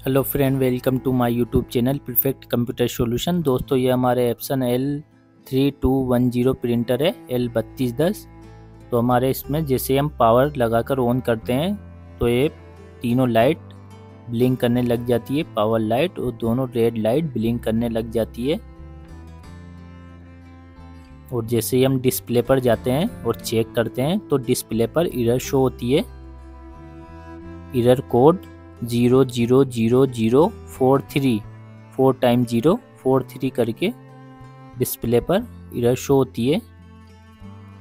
Hello friend, welcome to my YouTube channel perfect computer solution. दोस्तों, ये हमारे Epson L3210 printer है L3210। तो हमारे इसमें जैसे हम पावर लगाकर ऑन करते हैं तो ये तीनों लाइट ब्लिंक करने लग जाती है, पावर लाइट और दोनों रेड लाइट ब्लिंक करने लग जाती है। और जैसे ही हम डिस्प्ले पर जाते हैं और चेक करते हैं तो डिस्प्ले पर एरर शो होती है, एरर कोड 0000043 4 टाइम 043 करके डिस्प्ले पर एरर शो होती है।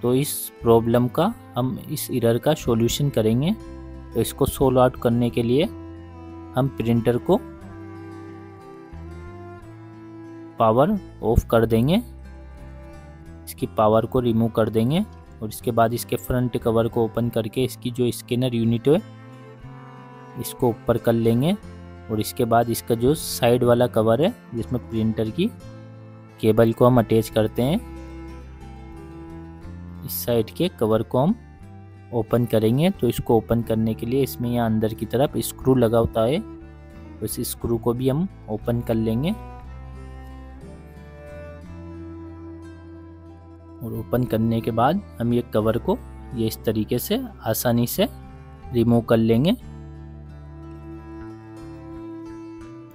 तो इस प्रॉब्लम का हम इस एरर का सॉल्यूशन करेंगे। तो इसको सोल्व आउट करने के लिए हम प्रिंटर को पावर ऑफ कर देंगे, इसकी पावर को रिमूव कर देंगे और इसके बाद इसके फ्रंट कवर को ओपन करके इसकी जो स्कैनर यूनिट है इसको ऊपर कर लेंगे। और इसके बाद इसका जो साइड वाला कवर है जिसमें प्रिंटर की केबल को हम अटैच करते हैं, इस साइड के कवर को हम ओपन करेंगे। तो इसको ओपन करने के लिए इसमें यहाँ अंदर की तरफ स्क्रू लगा होता है, तो इस स्क्रू को भी हम ओपन कर लेंगे। और ओपन करने के बाद हम ये कवर को ये इस तरीके से आसानी से रिमूव कर लेंगे।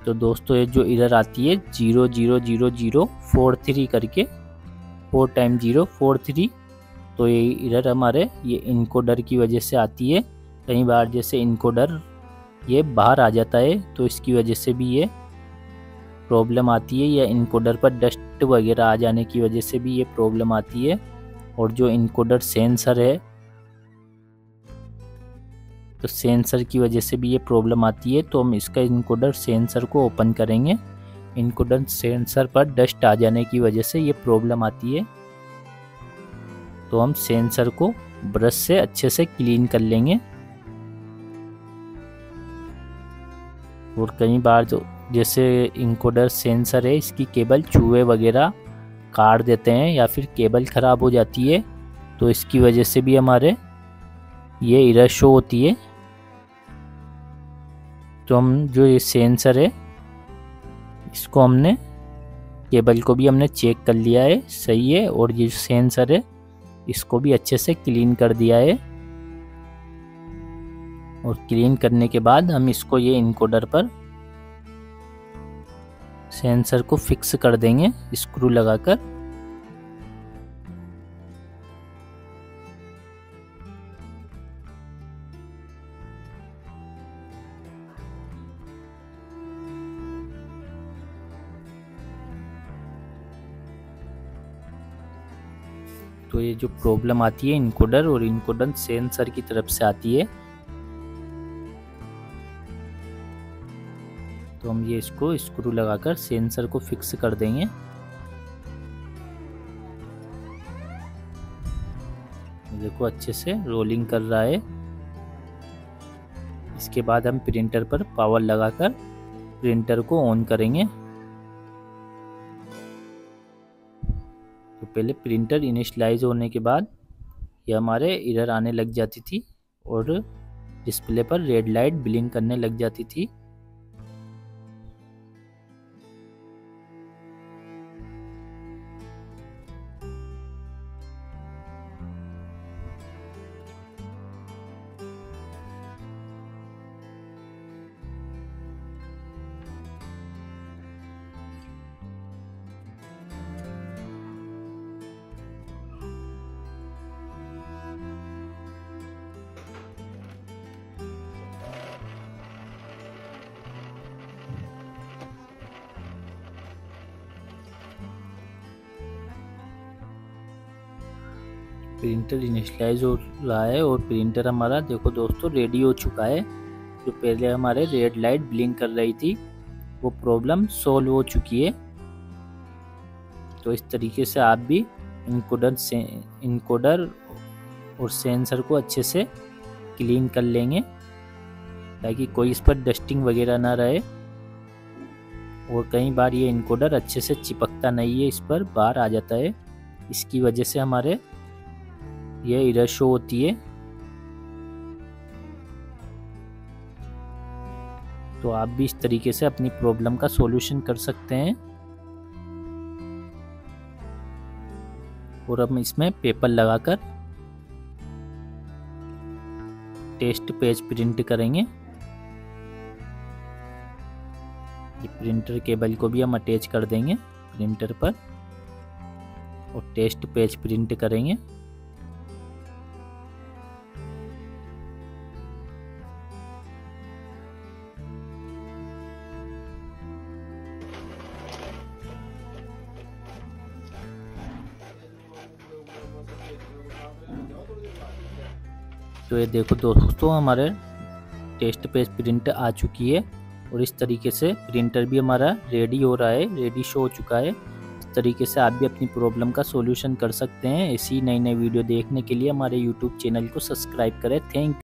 तो दोस्तों, ये जो एरर आती है 0000043 करके 4 टाइम 043, तो ये एरर हमारे ये इनकोडर की वजह से आती है। कई बार जैसे इनकोडर ये बाहर आ जाता है तो इसकी वजह से भी ये प्रॉब्लम आती है, या इनकोडर पर डस्ट वगैरह आ जाने की वजह से भी ये प्रॉब्लम आती है। और जो इनकोडर सेंसर है तो सेंसर की वजह से भी ये प्रॉब्लम आती है। तो हम इसका इनकोडर सेंसर को ओपन करेंगे। इनकोडर सेंसर पर डस्ट आ जाने की वजह से ये प्रॉब्लम आती है। तो हम सेंसर को ब्रश से अच्छे से क्लीन कर लेंगे। और कई बार जो जैसे इनकोडर सेंसर है इसकी केबल चूहे वगैरह काट देते हैं या फिर केबल ख़राब हो जाती है, तो इसकी वजह से भी हमारे ये एरर शो होती है। तो हम जो ये सेंसर है इसको हमने केबल को भी हमने चेक कर लिया है, सही है। और ये सेंसर है इसको भी अच्छे से क्लीन कर दिया है। और क्लीन करने के बाद हम इसको ये इनकोडर पर सेंसर को फिक्स कर देंगे स्क्रू लगाकर। तो ये जो प्रॉब्लम आती है इनकोडर और इनकोडर सेंसर की तरफ से आती है। तो हम ये इसको स्क्रू लगाकर सेंसर को फिक्स कर देंगे। देखो अच्छे से रोलिंग कर रहा है। इसके बाद हम प्रिंटर पर पावर लगाकर प्रिंटर को ऑन करेंगे। तो पहले प्रिंटर इनिशियलाइज होने के बाद ये हमारे एरर आने लग जाती थी और डिस्प्ले पर रेड लाइट ब्लिंक करने लग जाती थी। प्रिंटर इनिशियलाइज हो रहा है और प्रिंटर हमारा देखो दोस्तों रेडी हो चुका है। जो पहले हमारे रेड लाइट ब्लिंक कर रही थी वो प्रॉब्लम सॉल्व हो चुकी है। तो इस तरीके से आप भी इनकोडर और सेंसर को अच्छे से क्लीन कर लेंगे ताकि कोई इस पर डस्टिंग वगैरह ना रहे। और कई बार ये इनकोडर अच्छे से चिपकता नहीं है, इस पर बाहर आ जाता है, इसकी वजह से हमारे ये एरर शो होती है। तो आप भी इस तरीके से अपनी प्रॉब्लम का सॉल्यूशन कर सकते हैं। और हम इसमें पेपर लगाकर टेस्ट पेज प्रिंट करेंगे। ये प्रिंटर केबल को भी हम अटैच कर देंगे प्रिंटर पर और टेस्ट पेज प्रिंट करेंगे। तो ये देखो दोस्तों, हमारे टेस्ट पेज प्रिंट आ चुकी है और इस तरीके से प्रिंटर भी हमारा रेडी हो रहा है, रेडी शो हो चुका है। इस तरीके से आप भी अपनी प्रॉब्लम का सॉल्यूशन कर सकते हैं। ऐसी नई नई वीडियो देखने के लिए हमारे यूट्यूब चैनल को सब्सक्राइब करें। थैंक